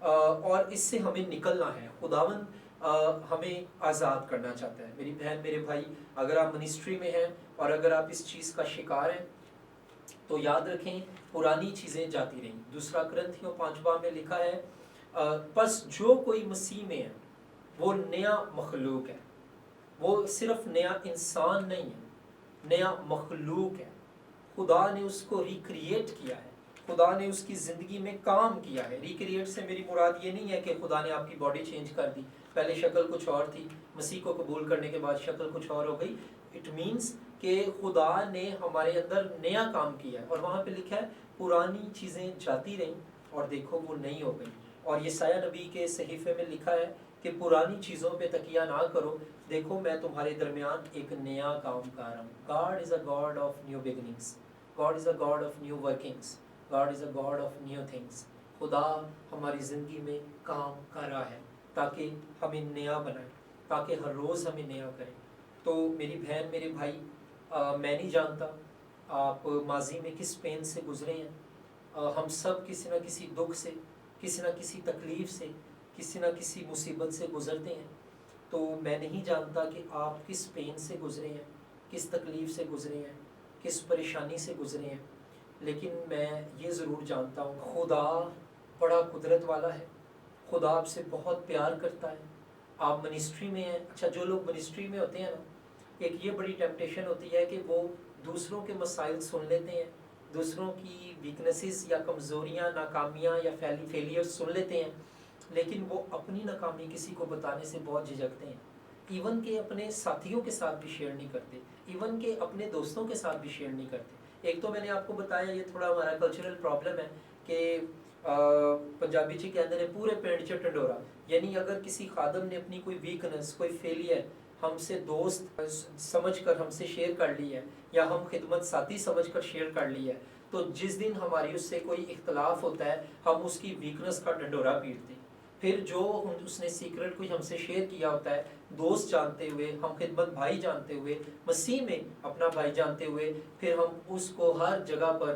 S1: اور اس سے ہمیں نکلنا ہے. خداوند ہمیں آزاد کرنا چاہتا ہے. میری بہن میرے بھائی، اگر آپ منسٹری میں ہیں اور اگر آپ اس چیز کا شکار ہیں تو یاد رکھیں پرانی چیزیں جاتی رہیں. دوسرا کرنتھیوں 5 میں لکھا ہے پس جو کوئی مسیح میں ہے وہ نیا مخلوق ہے. وہ صرف نیا انسان نہیں ہے، نیا مخلوق ہے. خدا نے اس کو ریکریٹ کیا ہے، خدا نے اس کی زندگی میں کام کیا ہے. ریکریٹ سے میری مراد یہ نہیں ہے کہ خدا نے آپ کی باڈی چینج کر دی، پہلے شکل کچھ اور تھی، مسیح کو قبول کرنے کے بعد شکل کچھ اور ہو گئی. اٹ مینس کہ خدا نے ہمارے اندر نیا کام کیا ہے، اور وہاں پہ لکھا ہے پرانی چیزیں جاتی رہیں اور دیکھو وہ نئی ہو گئی. اور یسایہ نبی کے صحیفے میں لکھا ہے کہ پرانی چیزوں پہ تکیہ نہ کرو، دیکھو میں تمہارے درمیان ایک نیا کام کر رہا ہوں. God is a God of new beginnings. God is a God of new workings. God is a God of new things. خدا ہماری زندگی میں کام کر رہا ہے تاکہ ہمیں نیا بنائے، تاکہ ہر روز ہمیں نیا کرے. تو میری بہن میرے بھائی، میں نہیں جانتا آپ ماضی میں کس پین سے گزرے ہیں. ہم سب کسی نہ کسی دکھ سے، کسی نہ کسی تکلیف سے، کسی نہ کسی مصیبت سے گزرتے ہیں. تو میں نہیں جانتا کہ آپ کس پین سے گزرے ہیں، کس تکلیف سے گزرے ہیں، کس پریشانی سے گزرے ہیں. لیکن میں یہ ضرور جانتا ہوں خدا بڑا قدرت والا ہے، خدا آپ سے بہت پیار کرتا ہے. آپ منسٹری میں ہیں. اچھا، جو لوگ منسٹری میں ہوتے ہیں نا، ایک یہ بڑی ٹیمپٹیشن ہوتی ہے کہ وہ دوسروں کے مسائل سن لیتے ہیں، دوسروں کی ویکنسز یا کمزوریاں، ناکامیاں یا فیلئر سن لیتے ہیں، لیکن وہ اپنی ناکامی کسی کو بتانے سے بہت جھجکتے ہیں. ایون کہ اپنے ساتھیوں کے ساتھ بھی شیئر نہیں کرتے، ایون کہ اپنے دوستوں کے ساتھ بھی شیئر نہیں کرتے. ایک تو میں نے آپ کو بتایا یہ تھوڑا ہمارا کلچرل پرابلم ہے کہ پنجابی چ کے اندر پورے پینٹ چ ٹنڈورا، یعنی اگر کسی خادم نے اپنی کوئی ویکنس، کوئی فیلئر ہم سے دوست سمجھ کر ہم سے شیئر کر لی ہے، یا ہم خدمت ساتھی سمجھ کر شیئر کر لی ہے، تو جس دن ہماری اس سے کوئی اختلاف ہوتا ہے ہم اس کی ویکنس کا ڈنڈورا پیٹتے ہیں. پھر جو اس نے سیکرٹ کچھ ہم سے شیئر کیا ہوتا ہے، دوست جانتے ہوئے، ہم خدمت بھائی جانتے ہوئے، مسیح میں اپنا بھائی جانتے ہوئے، پھر ہم اس کو ہر جگہ پر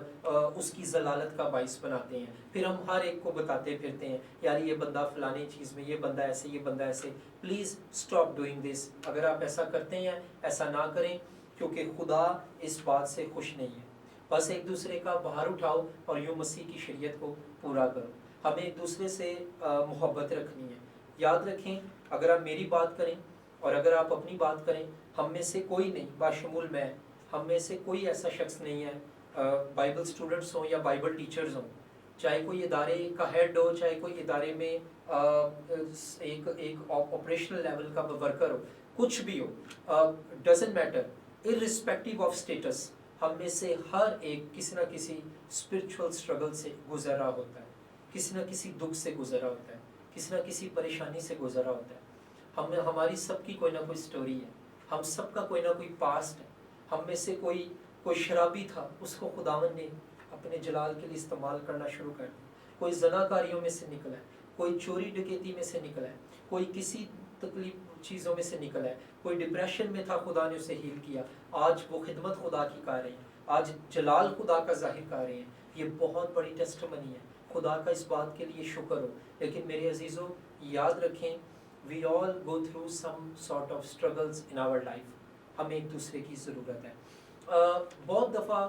S1: اس کی ضلالت کا باعث بناتے ہیں. پھر ہم ہر ایک کو بتاتے پھرتے ہیں یار یہ بندہ فلانی چیز میں، یہ بندہ ایسے، یہ بندہ ایسے. Please stop doing this. اگر آپ ایسا کرتے ہیں ایسا نہ کریں، کیونکہ خدا اس بات سے خوش نہیں ہے. بس ایک دوسرے کا بہار اٹھاؤ اور یوں مسیح کی شریعت کو پورا کرو. ہمیں ایک دوسرے سے محبت رکھنی ہے. یاد رکھیں اگر آپ میری بات کریں اور اگر آپ اپنی بات کریں، ہم میں سے کوئی نہیں، باشمول میں، ہم میں سے کوئی ایسا شخص نہیں ہے، بائبل سٹوڈنٹس ہوں یا بائبل ٹیچرز ہوں، چاہے کوئی ادارے کا ہیڈ ہو، چاہے کوئی ادارے میں ایک آپریشنل لیول کا ورکر ہو، کچھ بھی ہو، ڈزنٹ میٹر، ارسپیکٹیو آف اسٹیٹس، ہم میں سے ہر ایک کسی نہ کسی اسپرچول اسٹرگل سے گزر رہا ہوتا ہے، کسی نہ کسی دکھ سے گزر رہا ہوتا ہے، کسی نہ کسی پریشانی سے گزر رہا ہوتا ہے. ہماری سب کی کوئی نہ کوئی سٹوری ہے، ہم سب کا کوئی نہ کوئی پاسٹ ہے. ہم میں سے کوئی شرابی تھا، اس کو خداوند نے اپنے جلال کے لیے استعمال کرنا شروع کر دیا. کوئی زناکاریوں میں سے نکلا ہے، کوئی چوری ڈکیتی میں سے نکلا ہے، کوئی کسی تکلیف چیزوں میں سے نکلا ہے، کوئی ڈپریشن میں تھا، خدا نے اسے ہیل کیا. آج وہ خدمت خدا کی کر رہے ہیں، آج جلال خدا کا ظاہر کر رہے ہیں. یہ بہت بڑی ٹیسٹمنی ہے. خدا کا اس بات کے لیے شکر ہو. لیکن میرے عزیزوں یاد رکھیں we all go through some sort of struggles in our life. ہمیں ایک دوسرے کی ضرورت ہے. بہت دفعہ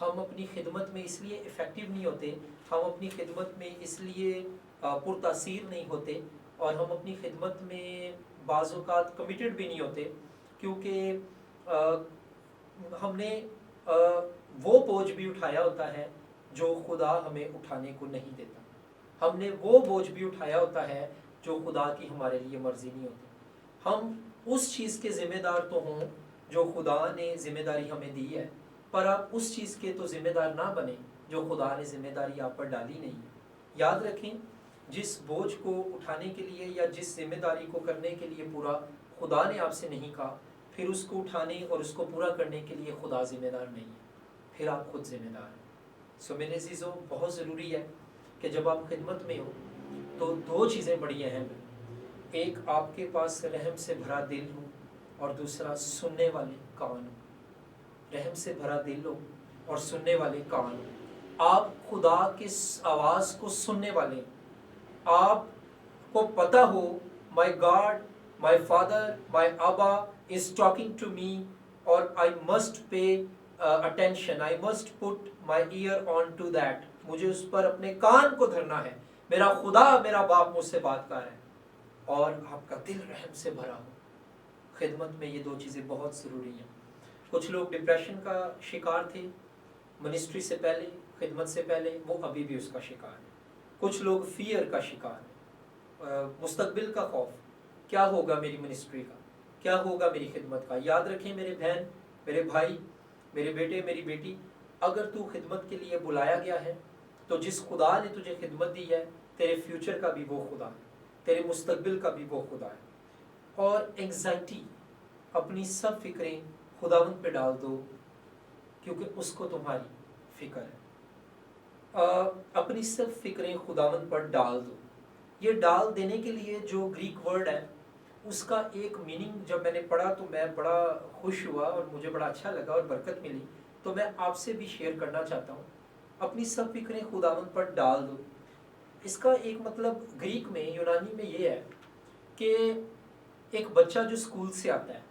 S1: ہم اپنی خدمت میں اس لیے افیکٹو نہیں ہوتے، ہم اپنی خدمت میں اس لیے پرتاثیر نہیں ہوتے، اور ہم اپنی خدمت میں بعض اوقات کمیٹڈ بھی نہیں ہوتے، کیونکہ ہم نے وہ بوجھ بھی اٹھایا ہوتا ہے جو خدا ہمیں اٹھانے کو نہیں دیتا. ہم نے وہ بوجھ بھی اٹھایا ہوتا ہے جو خدا کی ہمارے لیے مرضی نہیں ہوتی. ہم اس چیز کے ذمہ دار تو ہوں جو خدا نے ذمہ داری ہمیں دی ہے، پر آپ اس چیز کے تو ذمہ دار نہ بنیں جو خدا نے ذمہ داری آپ پر ڈالی نہیں ہے۔ یاد رکھیں، جس بوجھ کو اٹھانے کے لیے یا جس ذمہ داری کو کرنے کے لیے پورا خدا نے آپ سے نہیں کہا، پھر اس کو اٹھانے اور اس کو پورا کرنے کے لیے خدا ذمہ دار نہیں ہے، پھر آپ خود ذمہ دار ہیں۔ سو میرے عزیزوں، بہت ضروری ہے کہ جب آپ خدمت میں ہو تو دو چیزیں بڑی اہم ہیں، ایک آپ کے پاس رحم سے بھرا دل ہو اور دوسرا سننے والے کان ہو۔ رحم سے بھرا دل ہو اور سننے والے کان ہو۔ آپ خدا کی آواز کو سننے والے، آپ کو پتہ ہو my God, my Father, my Abba is talking to me اور I must pay attention, I must put my ear on to that، مجھے اس پر اپنے کان کو دھرنا ہے، میرا خدا میرا باپ مجھ سے بات کر رہا ہے، اور آپ کا دل رحم سے بھرا ہو۔ خدمت میں یہ دو چیزیں بہت ضروری ہیں۔ کچھ لوگ ڈپریشن کا شکار تھے منسٹری سے پہلے، خدمت سے پہلے، وہ ابھی بھی اس کا شکار ہے۔ کچھ لوگ فیئر کا شکار ہیں، مستقبل کا خوف، کیا ہوگا میری منسٹری کا، کیا ہوگا میری خدمت کا۔ یاد رکھیں میرے بہن، میرے بھائی، میرے بیٹے، میری بیٹی، اگر تو خدمت کے لیے بلایا گیا ہے تو جس خدا نے تجھے خدمت دی ہے، تیرے فیوچر کا بھی وہ خدا ہے، تیرے مستقبل کا بھی وہ خدا ہے۔ اور انگزائٹی، اپنی سب فکریں خداوند پہ ڈال دو، کیونکہ اس کو تمہاری فکر ہے۔ اپنی سب فکریں خداوند پر ڈال دو۔ یہ ڈال دینے کے لیے جو گریک ورڈ ہے، اس کا ایک میننگ جب میں نے پڑھا تو میں بڑا خوش ہوا اور مجھے بڑا اچھا لگا اور برکت ملی، تو میں آپ سے بھی شیئر کرنا چاہتا ہوں۔ اپنی سب فکریں خداوند پر ڈال دو، اس کا ایک مطلب گریک میں، یونانی میں یہ ہے کہ ایک بچہ جو اسکول سے آتا ہے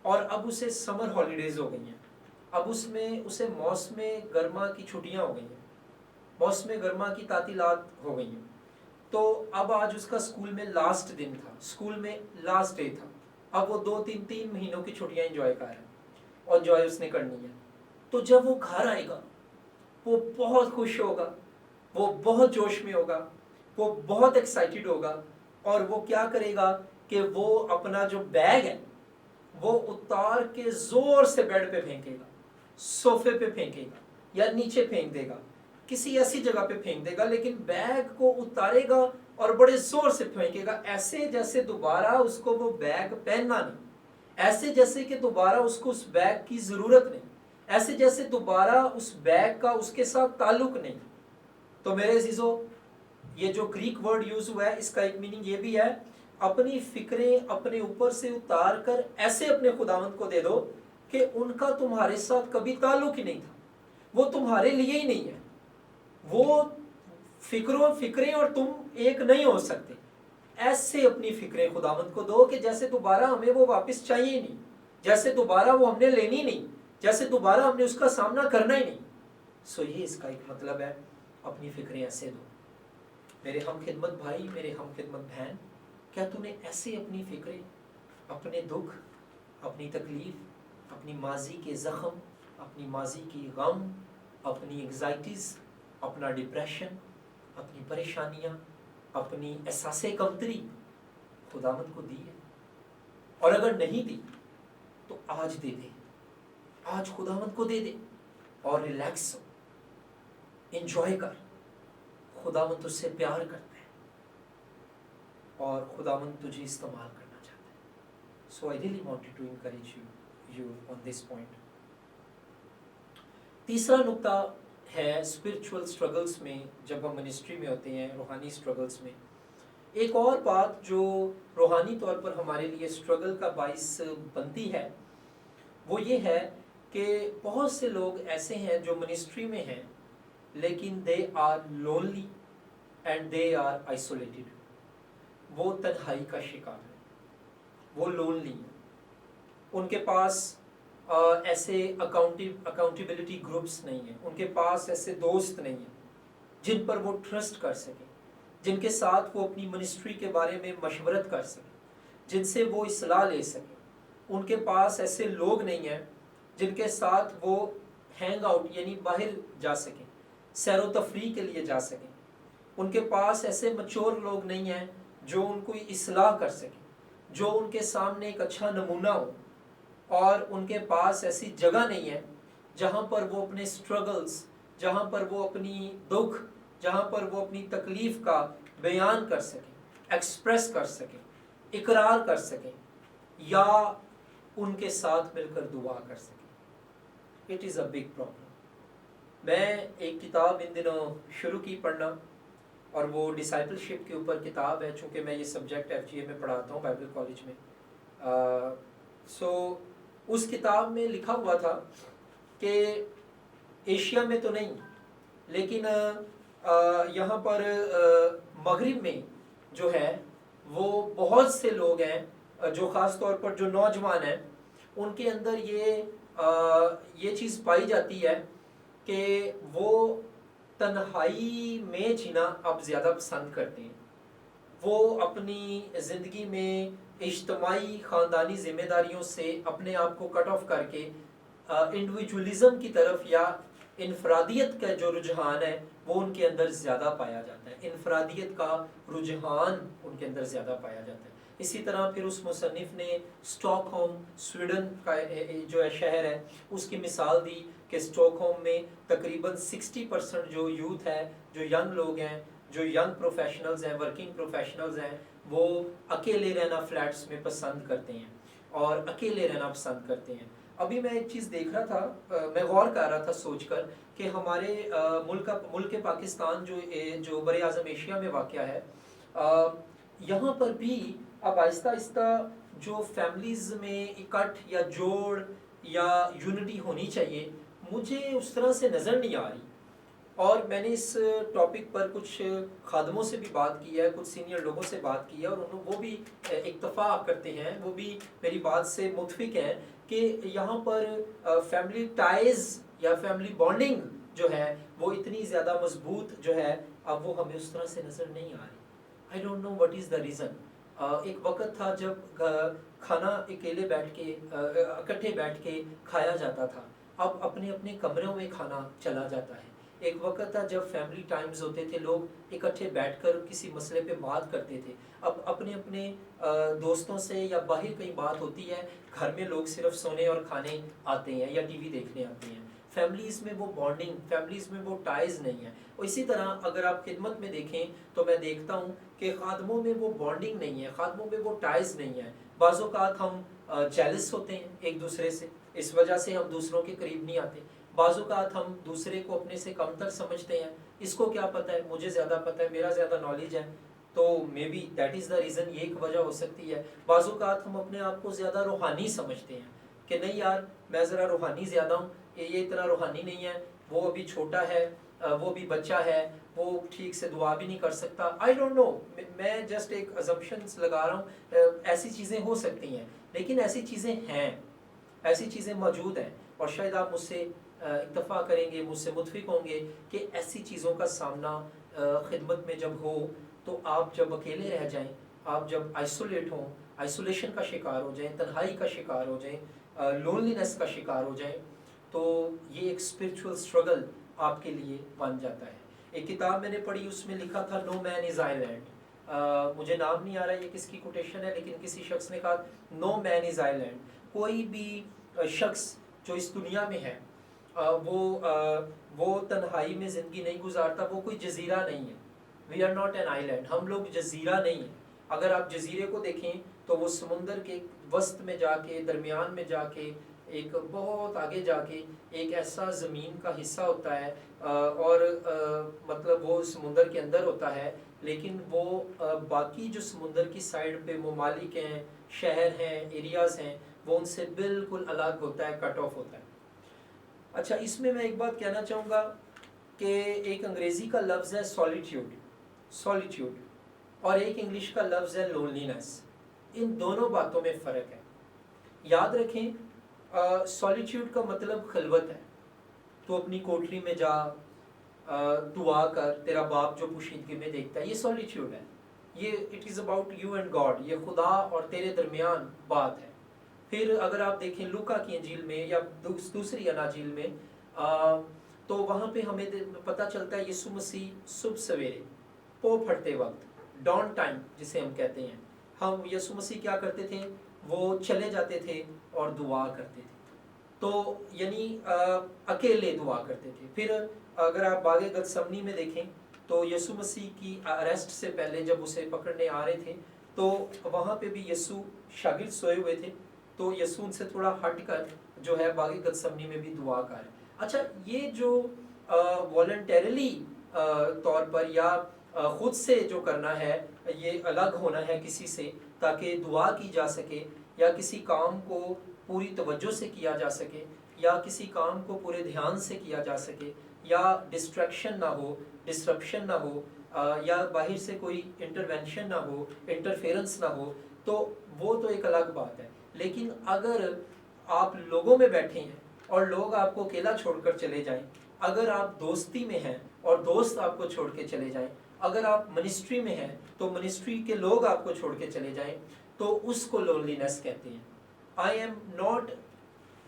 S1: اور اب اسے سمر ہالیڈیز ہو گئی ہیں، اب اس میں اسے موسم گرما کی چھٹیاں ہو گئی ہیں، موسم گرما کی تعطیلات ہو گئی ہیں، تو اب آج اس کا اسکول میں لاسٹ دن تھا، اسکول میں لاسٹ ڈے تھا، اب وہ 2-3 مہینوں کی چھٹیاں انجوائے کر رہا ہے اور انجوائے اس نے کرنی ہے۔ تو جب وہ گھر آئے گا وہ بہت خوش ہوگا، وہ بہت جوش میں ہوگا، وہ بہت ایکسائٹیڈ ہوگا، اور وہ کیا کرے گا کہ وہ اپنا جو بیگ ہے وہ اتار کے زور سے بیڈ پہ پھینکے گا، صوفے پہ پھینکے گا یا نیچے پھینک دے گا، کسی ایسی جگہ پہ پھینک دے گا، لیکن بیگ کو اتارے گا اور بڑے زور سے پھینکے گا، ایسے جیسے دوبارہ اس کو وہ بیگ پہننا نہیں، ایسے جیسے کہ دوبارہ اس کو اس بیگ کی ضرورت نہیں، ایسے جیسے دوبارہ اس بیگ کا اس کے ساتھ تعلق نہیں۔ تو میرے عزیزو، یہ جو گریک ورڈ یوز ہوا ہے، اس کا ایک میننگ یہ بھی ہے، اپنی فکریں اپنے اوپر سے اتار کر ایسے اپنے خداوند کو دے دو کہ ان کا تمہارے ساتھ کبھی تعلق ہی نہیں تھا، وہ تمہارے لیے ہی نہیں ہے، وہ فکریں اور تم ایک نہیں ہو سکتے۔ ایسے اپنی فکریں خداوند کو دو کہ جیسے دوبارہ ہمیں وہ واپس چاہیے نہیں، جیسے دوبارہ وہ ہم نے لینی نہیں، جیسے دوبارہ ہم نے اس کا سامنا کرنا ہی نہیں۔ سو یہ اس کا ایک مطلب ہے، اپنی فکریں ایسے دو۔ میرے ہم خدمت بھائی، میرے ہم خدمت بہن، کیا تم نے ایسے اپنی فکریں، اپنے دکھ، اپنی تکلیف، اپنی ماضی کے زخم، اپنی ماضی کی غم، اپنی انگزائٹیز، اپنا ڈپریشن، اپنی پریشانیاں، اپنی احساس کمتری خداوند کو دی ہے؟ اور اگر نہیں دی تو آج دے دے، آج خداوند کو دے دے اور ریلیکس ہو، انجوائے کر۔ خداوند تجھ سے پیار کرتا ہے اور خداوند تجھے استعمال کرنا چاہتا ہے۔ So I really wanted to encourage you on this point۔ تیسرا نقطہ ہے اسپرچول اسٹرگلس میں، جب ہم منسٹری میں ہوتے ہیں، روحانی اسٹرگلس میں، ایک اور بات جو روحانی طور پر ہمارے لیے اسٹرگل کا باعث بنتی ہے، وہ یہ ہے کہ بہت سے لوگ ایسے ہیں جو منسٹری میں ہیں لیکن they are lonely and they are isolated, وہ تنہائی کا شکار ہے، وہ لونلی ہیں، ان کے پاس ایسے اکاؤنٹیبلٹی گروپس نہیں ہیں، ان کے پاس ایسے دوست نہیں ہیں جن پر وہ ٹرسٹ کر سکیں، جن کے ساتھ وہ اپنی منسٹری کے بارے میں مشورت کر سکیں، جن سے وہ اصلاح لے سکیں۔ ان کے پاس ایسے لوگ نہیں ہیں جن کے ساتھ وہ ہینگ آؤٹ یعنی باہر جا سکیں، سیر و تفریح کے لیے جا سکیں۔ ان کے پاس ایسے مچور لوگ نہیں ہیں جو ان کو اصلاح کر سکیں، جو ان کے سامنے ایک اچھا نمونہ ہو، اور ان کے پاس ایسی جگہ نہیں ہے جہاں پر وہ اپنے سٹرگلز، جہاں پر وہ اپنی دکھ، جہاں پر وہ اپنی تکلیف کا بیان کر سکیں، ایکسپریس کر سکیں، اقرار کر سکیں، یا ان کے ساتھ مل کر دعا کر سکیں۔ It is a big problem. میں ایک کتاب ان دنوں شروع کی پڑھنا، اور وہ ڈسائپل شپ کے اوپر کتاب ہے، چونکہ میں یہ سبجیکٹ ایف جی اے میں پڑھاتا ہوں بائبل کالج میں۔ سو اس کتاب میں لکھا ہوا تھا کہ ایشیا میں تو نہیں، لیکن یہاں پر مغرب میں جو ہے وہ بہت سے لوگ ہیں جو خاص طور پر جو نوجوان ہیں، ان کے اندر یہ چیز پائی جاتی ہے کہ وہ تنہائی میں جینا اب زیادہ پسند کرتے ہیں۔ وہ اپنی زندگی میں اجتماعی خاندانی ذمہ داریوں سے اپنے آپ کو کٹ آف کر کے انڈیویجولزم کی طرف یا انفرادیت کا جو رجحان ہے وہ ان کے اندر زیادہ پایا جاتا ہے، انفرادیت کا رجحان ان کے اندر زیادہ پایا جاتا ہے۔ اسی طرح پھر اس مصنف نے اسٹاک ہوم سویڈن کا جو ہے شہر ہے، اس کی مثال دی کہ اسٹاک ہوم میں تقریباً 60% جو یوتھ ہے، جو ینگ لوگ ہیں، جو ینگ پروفیشنلز ہیں، ورکنگ پروفیشنلز ہیں، وہ اکیلے رہنا فلیٹس میں پسند کرتے ہیں اور اکیلے رہنا پسند کرتے ہیں۔ ابھی میں ایک چیز دیکھ رہا تھا، میں غور کر رہا تھا سوچ کر کہ ہمارے ملک پاکستان جو بر اعظم ایشیا میں واقع ہے، یہاں پر بھی اب آہستہ آہستہ جو فیملیز میں اکٹھ یا جوڑ یا یونٹی ہونی چاہیے، مجھے اس طرح سے نظر نہیں آ رہی۔ اور میں نے اس ٹاپک پر کچھ خادموں سے بھی بات کی ہے، کچھ سینئر لوگوں سے بات کی ہے، اور وہ بھی اتفاق کرتے ہیں، وہ بھی میری بات سے متفق ہیں کہ یہاں پر فیملی ٹائز یا فیملی بانڈنگ جو ہے وہ اتنی زیادہ مضبوط جو ہے، اب وہ ہمیں اس طرح سے نظر نہیں آ رہی۔ I don't know what is the reason. ایک وقت تھا جب کھانا اکیلے بیٹھ کے اکٹھے بیٹھ کے کھایا جاتا تھا، اب اپنے اپنے کمروں میں کھانا چلا جاتا ہے۔ ایک وقت تھا جب فیملی ٹائمز ہوتے تھے، لوگ اکٹھے بیٹھ کر کسی مسئلے پہ بات کرتے تھے، اب اپنے اپنے دوستوں سے یا باہر کہیں بات ہوتی ہے، گھر میں لوگ صرف سونے اور کھانے آتے ہیں یا ٹی وی دیکھنے آتے ہیں۔ فیملیز میں وہ بانڈنگ، فیملیز میں وہ ٹائز نہیں ہے۔ اور اسی طرح اگر آپ خدمت میں دیکھیں تو میں دیکھتا ہوں کہ خادموں میں وہ بانڈنگ نہیں ہے، خادموں میں وہ ٹائز نہیں ہے۔ بعض اوقات ہم جیلس ہوتے ہیں ایک دوسرے سے، اس وجہ سے ہم دوسروں کے قریب نہیں آتے۔ بعض اوقات ہم دوسرے کو اپنے سے کم تر سمجھتے ہیں، اس کو کیا پتہ ہے، مجھے زیادہ پتہ ہے، میرا زیادہ نالج ہے، تو maybe that is the reason, یہ ایک وجہ ہو سکتی ہے۔ بعض اوقات ہم اپنے آپ کو زیادہ روحانی سمجھتے ہیں کہ نہیں یار میں ذرا روحانی زیادہ ہوں، یہ اتنا روحانی نہیں ہے، وہ ابھی چھوٹا ہے، وہ بھی بچہ ہے، وہ ٹھیک سے دعا بھی نہیں کر سکتا۔ آئی ڈونٹ نو، میں جسٹ ایک ازمپشنس لگا رہا ہوں، ایسی چیزیں ہو سکتی ہیں، لیکن ایسی چیزیں ہیں، ایسی چیزیں موجود ہیں، اور شاید آپ مجھ سے اتفاق کریں گے، مجھ سے متفق ہوں گے کہ ایسی چیزوں کا سامنا خدمت میں جب ہو تو آپ جب اکیلے رہ جائیں، آپ جب آئسولیٹ ہوں، آئسولیشن کا شکار ہو جائیں، تنہائی کا شکار ہو جائیں، لونلینس کا شکار ہو جائیں، تو یہ ایک اسپرچول اسٹرگل آپ کے لیے بن جاتا ہے۔ ایک کتاب میں نے پڑھی، اس میں لکھا تھا نو مین از آئیلینڈ، مجھے نام نہیں آ رہا ہے یہ کس کی کوٹیشن ہے، لیکن کسی شخص نے کہا نو مین از آئیلینڈ، کوئی بھی شخص جو اس دنیا میں ہے وہ تنہائی میں زندگی نہیں گزارتا، وہ کوئی جزیرہ نہیں ہے۔ We are not an island, ہم لوگ جزیرہ نہیں ہیں۔ اگر آپ جزیرے کو دیکھیں تو وہ سمندر کے وسط میں جا کے، درمیان میں جا کے، ایک بہت آگے جا کے ایک ایسا زمین کا حصہ ہوتا ہے، اور مطلب وہ سمندر کے اندر ہوتا ہے، لیکن وہ باقی جو سمندر کی سائڈ پہ ممالک ہیں، شہر ہیں، ایریاز ہیں، وہ ان سے بالکل الگ ہوتا ہے، کٹ آف ہوتا ہے۔ اچھا، اس میں ایک بات کہنا چاہوں گا کہ ایک انگریزی کا لفظ ہے سولیٹیوڈ، اور ایک انگلش کا لفظ ہے لونلینس۔ ان دونوں باتوں میں فرق ہے۔ یاد رکھیں، سولیٹیوڈ کا مطلب خلوت ہے، تو اپنی کوٹری میں جا، دعا کر، تیرا باپ جو پوشیدگی میں دیکھتا ہے، یہ سولیٹیوڈ ہے، یہ it is about you and God, یہ خدا اور تیرے درمیان بات ہے۔ پھر اگر آپ دیکھیں لوکا کی انجیل میں یا دوسری اناجیل میں، تو وہاں پہ ہمیں پتہ چلتا ہے یسوع مسیح صبح سویرے پو پھٹتے وقت، ڈان ٹائم جسے ہم کہتے ہیں، ہم یسوع مسیح کیا کرتے تھے، وہ چلے جاتے تھے اور دعا کرتے تھے، تو یعنی اکیلے دعا کرتے تھے۔ پھر اگر آپ باغ گتسمنی میں دیکھیں تو یسوع مسیح کی اریسٹ سے پہلے جب اسے پکڑنے آ رہے تھے تو وہاں پہ بھی یسوع شاگرد سوئے ہوئے تھے، تو یسوع ان سے تھوڑا ہٹ کر جو ہے باغ گتسمنی میں بھی دعا کر۔ اچھا، یہ جو والنٹیرلی طور پر یا خود سے جو کرنا ہے، یہ الگ ہونا ہے کسی سے تاکہ دعا کی جا سکے، یا کسی کام کو پوری توجہ سے کیا جا سکے، یا کسی کام کو پورے دھیان سے کیا جا سکے، یا ڈسٹریکشن نہ ہو، ڈسرپشن نہ ہو، یا باہر سے کوئی انٹرونشن نہ ہو، انٹرفیرنس نہ ہو، تو وہ تو ایک الگ بات ہے۔ لیکن اگر آپ لوگوں میں بیٹھے ہیں اور لوگ آپ کو اکیلا چھوڑ کر چلے جائیں، اگر آپ دوستی میں ہیں اور دوست آپ کو چھوڑ کے چلے جائیں، اگر آپ منسٹری میں ہیں تو منسٹری کے لوگ آپ کو چھوڑ کے چلے جائیں، تو اس کو لونلینس کہتے ہیں۔ I am not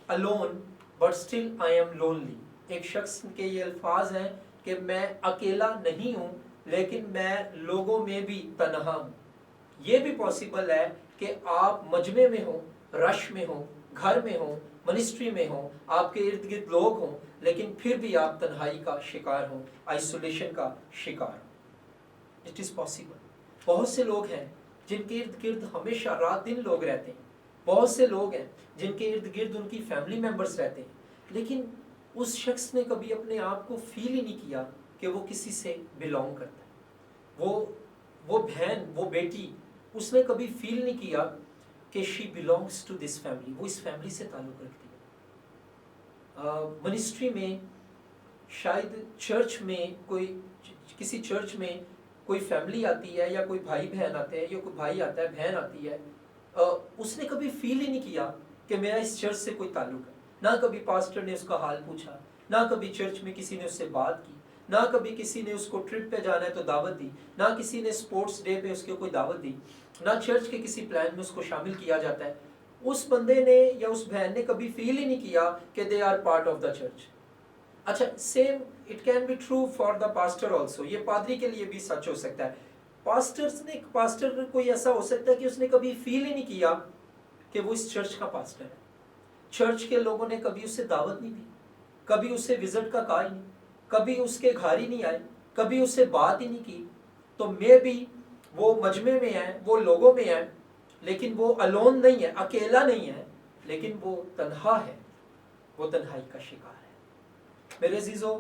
S1: alone but still I am lonely۔ ایک شخص کے یہ الفاظ ہیں کہ میں اکیلا نہیں ہوں لیکن میں لوگوں میں بھی تنہا ہوں۔ یہ بھی پاسبل ہے کہ آپ مجمع میں ہوں، رش میں ہوں، گھر میں ہوں، منسٹری میں ہوں، آپ کے ارد گرد لوگ ہوں، لیکن پھر بھی آپ تنہائی کا شکار ہوں، آئسولیشن کا شکار ہوں۔ It is possible. بہت سے لوگ ہیں جن کے ارد گرد ہمیشہ رات دن لوگ رہتے ہیں، بہت سے لوگ ہیں جن کے ارد گرد ان کی فیملی ممبرس رہتے ہیں، لیکن اس شخص نے کبھی اپنے آپ کو فیل ہی نہیں کیا کہ وہ کسی سے بلونگ کرتا ہے۔ وہ بہن، وہ بیٹی، اس نے کبھی فیل نہیں کیا کہ شی بلونگس ٹو دس فیملی، وہ اس فیملی سے تعلق رکھتی ہے۔ منسٹری میں شاید چرچ میں کسی چرچ میں کوئی فیملی آتی ہے یا کوئی بھائی بہن آتے ہیں، یا کوئی بھائی آتا ہے، بہن آتی ہے، اس نے کبھی فیل ہی نہیں کیا کہ میرا اس چرچ سے کوئی تعلق ہے۔ نہ کبھی پاسٹر نے اس کا حال پوچھا، نہ کبھی چرچ میں کسی نے اس سے بات کی، نہ کبھی کسی نے اس کو ٹرپ پہ جانا ہے تو دعوت دی، نہ کسی نے سپورٹس ڈے پہ اس کو کوئی دعوت دی، نہ چرچ کے کسی پلان میں اس کو شامل کیا جاتا ہے۔ اس بندے نے یا اس بہن نے کبھی فیل ہی نہیں کیا کہ they are part of the church. اچھا، same it can be true for the pastor also, یہ پادری کے لیے بھی سچ ہو سکتا ہے۔ پاسٹر کوئی ایسا ہو سکتا ہے کہ اس نے کبھی فیل ہی نہیں کیا کہ وہ اس چرچ کا پاسٹر ہے۔ چرچ کے لوگوں نے کبھی اس سے دعوت نہیں دی، کبھی اس سے وزٹ کا کہا ہی نہیں، کبھی اس کے گھر ہی نہیں آئے، کبھی اس سے بات ہی نہیں کی، تو میں بھی وہ مجمع میں ہیں، وہ لوگوں میں ہیں، لیکن وہ الون نہیں ہے، اکیلا نہیں ہے، لیکن وہ تنہا ہے، وہ تنہائی کا شکار ہے۔ میرے عزیزو،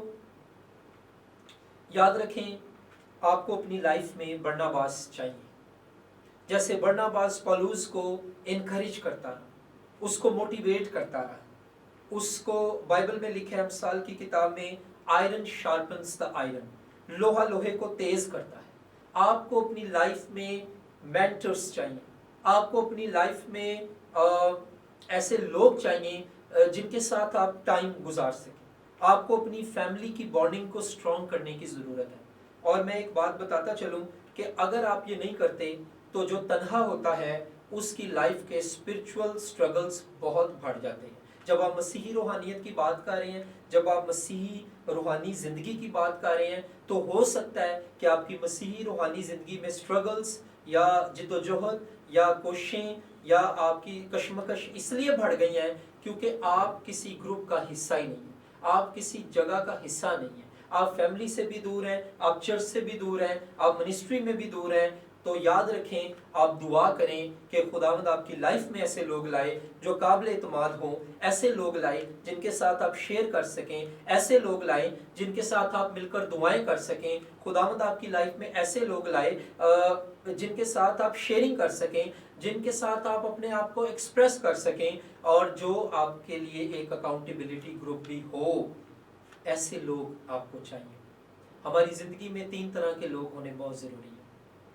S1: یاد رکھیں، آپ کو اپنی لائف میں برناباس چاہیے۔ جیسے برناباس پالوس کو انکریج کرتا رہا، اس کو موٹیویٹ کرتا رہا، اس کو بائبل میں لکھا ہے امثال کی کتاب میں آئرن شارپنس دا آئرن، لوہا لوہے کو تیز کرتا ہے۔ آپ کو اپنی لائف میں مینٹرز چاہیے، آپ کو اپنی لائف میں ایسے لوگ چاہیے جن کے ساتھ آپ ٹائم گزار سکیں۔ آپ کو اپنی فیملی کی بانڈنگ کو اسٹرانگ کرنے کی ضرورت ہے۔ اور میں ایک بات بتاتا چلوں کہ اگر آپ یہ نہیں کرتے تو جو تنہا ہوتا ہے اس کی لائف کے اسپرچول سٹرگلز بہت بڑھ جاتے ہیں۔ جب آپ مسیحی روحانیت کی بات کر رہے ہیں، جب آپ مسیحی روحانی زندگی کی بات کر رہے ہیں، تو ہو سکتا ہے کہ آپ کی مسیحی روحانی زندگی میں سٹرگلز یا جدوجہد یا کوششیں یا آپ کی کشمکش اس لیے بڑھ گئی ہیں کیونکہ آپ کسی گروپ کا حصہ ہی نہیں ہیں، آپ کسی جگہ کا حصہ نہیں ہیں، آپ فیملی سے بھی دور ہیں، آپ چرچ سے بھی دور ہیں، آپ منسٹری میں بھی دور ہیں۔ تو یاد رکھیں، آپ دعا کریں کہ خداوند آپ کی لائف میں ایسے لوگ لائے جو قابل اعتماد ہوں، ایسے لوگ لائے جن کے ساتھ آپ شیئر کر سکیں، ایسے لوگ لائیں جن کے ساتھ آپ مل کر دعائیں کر سکیں۔ خداوند آپ کی لائف میں ایسے لوگ لائے جن کے ساتھ آپ شیئرنگ کر سکیں، جن کے ساتھ آپ اپنے آپ کو ایکسپریس کر سکیں، اور جو آپ کے لیے ایک اکاؤنٹیبلٹی گروپ بھی ہو۔ ایسے لوگ آپ کو چاہیے۔ ہماری زندگی میں 3 طرح کے لوگ ہونے بہت ضروری ہیں۔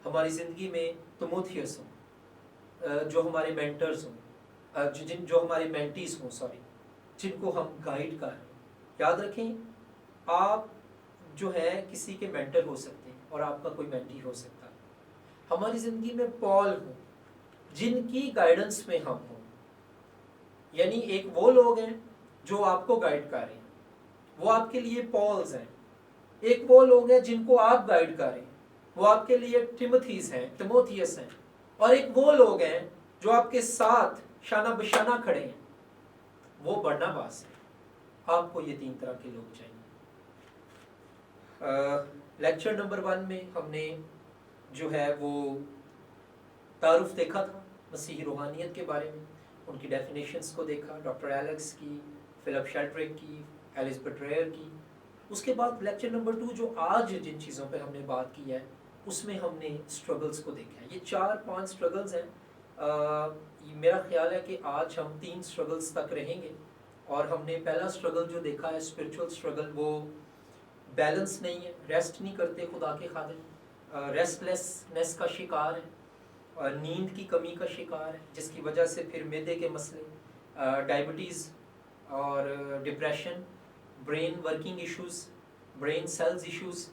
S1: ہماری زندگی میں تموتھیوس ہوں، جو ہمارے مینٹرز ہوں، جو ہمارے مینٹیز ہوں، جن کو ہم گائیڈ کر رہے ہیں۔ یاد رکھیں، آپ جو ہے کسی کے مینٹر ہو سکتے ہیں اور آپ کا کوئی مینٹی ہو سکتا ہے۔ ہماری زندگی میں پال ہوں جن کی گائیڈنس میں ہم ہوں، یعنی ایک وہ لوگ ہیں جو آپ کو گائیڈ کر رہے ہیں، وہ آپ کے لیے پالز ہیں۔ ایک وہ لوگ ہیں جن کو آپ گائیڈ کر رہے ہیں، وہ آپ کے لیے تموتھیس ہیں، تموتھیس ہیں۔ اور ایک وہ لوگ ہیں جو آپ کے ساتھ شانہ بشانہ کھڑے ہیں، وہ برناباس ہے۔ آپ کو یہ 3 طرح کے لوگ چاہیے۔ لیکچر نمبر 1 میں ہم نے جو ہے وہ تعارف دیکھا تھا مسیحی روحانیت کے بارے میں، ان کی ڈیفینیشنز کو دیکھا، ڈاکٹر ایلکس کی، فلپ شیلڈرک کی، ایلس بٹریئر کی۔ اس کے بعد لیکچر نمبر 2 جو آج جن چیزوں پہ ہم نے بات کی ہے اس میں ہم نے سٹرگلز کو دیکھا ہے۔ یہ 4-5 سٹرگلز ہیں۔ میرا خیال ہے کہ آج ہم 3 سٹرگلز تک رہیں گے، اور ہم نے پہلا سٹرگل جو دیکھا ہے اسپرچول سٹرگل، وہ بیلنس نہیں ہے، ریسٹ نہیں کرتے خدا کے خاطر، ریسٹ لیسنس کا شکار ہے، اور نیند کی کمی کا شکار ہے، جس کی وجہ سے پھر معدے کے مسئلے، ڈائبٹیز اور depression, brain working issues, brain cells issues,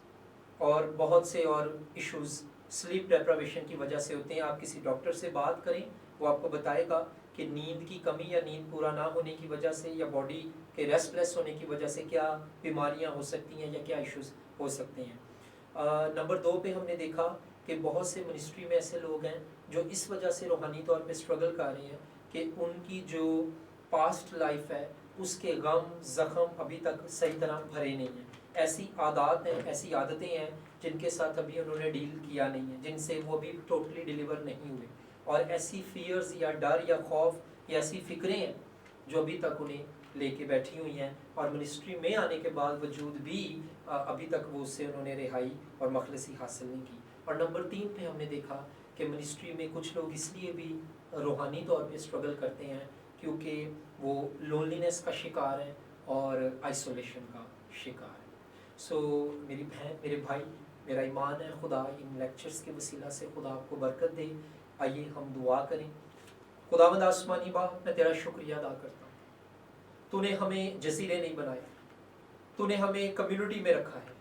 S1: اور بہت سے اور ایشوز سلیپ ڈیپراویشن کی وجہ سے ہوتے ہیں۔ آپ کسی ڈاکٹر سے بات کریں، وہ آپ کو بتائے گا کہ نیند کی کمی یا نیند پورا نہ ہونے کی وجہ سے یا باڈی کے ریسٹ لیس ہونے کی وجہ سے کیا بیماریاں ہو سکتی ہیں یا کیا ایشوز ہو سکتے ہیں۔ نمبر 2 پہ ہم نے دیکھا کہ بہت سے منسٹری میں ایسے لوگ ہیں جو اس وجہ سے روحانی طور پہ اسٹرگل کر رہے ہیں کہ ان کی جو پاسٹ لائف ہے اس کے غم زخم ابھی تک صحیح طرح بھرے نہیں ہیں، ایسی عادات ہیں، ایسی عادتیں ہیں جن کے ساتھ ابھی انہوں نے ڈیل کیا نہیں ہے، جن سے وہ ابھی ٹوٹلی ڈیلیور نہیں ہوئے، اور ایسی فیئرز یا ڈر یا خوف یا ایسی فکریں ہیں جو ابھی تک انہیں لے کے بیٹھی ہوئی ہیں، اور منسٹری میں آنے کے بعد وجود بھی ابھی تک وہ اس سے انہوں نے رہائی اور مخلصی حاصل نہیں کی۔ اور نمبر 3 پہ ہم نے دیکھا کہ منسٹری میں کچھ لوگ اس لیے بھی روحانی طور پہ اسٹرگل کرتے ہیں کیونکہ وہ لونلینس کا شکار ہیں اور آئسولیشن کا شکار ہیں۔ سو میری بہن، میرے بھائی، میرا ایمان ہے خدا ان لیکچرز کے وسیلہ سے خدا آپ کو برکت دے۔ آئیے ہم دعا کریں۔ خداوند آسمانی باپ، میں تیرا شکریہ ادا کرتا ہوں، تو نے ہمیں جزیرے نہیں بنائے، تو نے ہمیں کمیونٹی میں رکھا ہے،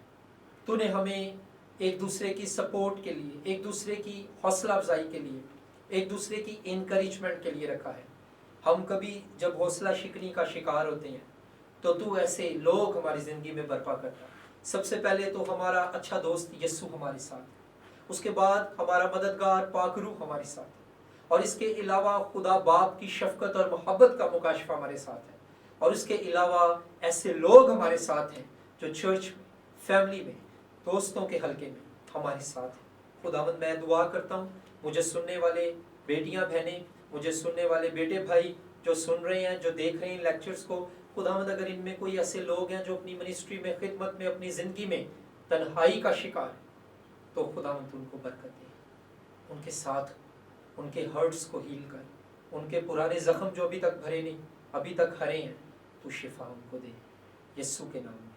S1: تو نے ہمیں ایک دوسرے کی سپورٹ کے لیے، ایک دوسرے کی حوصلہ افزائی کے لیے، ایک دوسرے کی انکریجمنٹ کے لیے رکھا ہے۔ ہم کبھی جب حوصلہ شکنی کا شکار ہوتے ہیں تو ایسے لوگ ہماری زندگی میں برپا کرتا ہے۔ سب سے پہلے تو ہمارا اچھا دوست یسوع ہمارے ساتھ ہے، اس کے بعد ہمارا مددگار پاک روح ہمارے ساتھ ہے، اور اس کے علاوہ خدا باپ کی شفقت اور محبت کا مکاشفہ ہمارے ساتھ ہے، اور اس کے علاوہ ایسے لوگ ہمارے ساتھ ہیں جو چرچ میں، فیملی میں، دوستوں کے حلقے میں ہمارے ساتھ ہیں۔ خداوند میں دعا کرتا ہوں مجھے سننے والے بیٹیاں بہنیں، مجھے سننے والے بیٹے بھائی جو سن رہے ہیں، جو دیکھ رہے ہیں لیکچرز کو، خداوند اگر ان میں کوئی ایسے لوگ ہیں جو اپنی منسٹری میں، خدمت میں، اپنی زندگی میں تنہائی کا شکار ہے، تو خداوند ان کو برکت دے، ان کے ساتھ، ان کے ہرٹس کو ہیل کر، ان کے پرانے زخم جو ابھی تک بھرے نہیں، ابھی تک ہرے ہیں، تو شفا ان کو دے، یسوع کے نام میں۔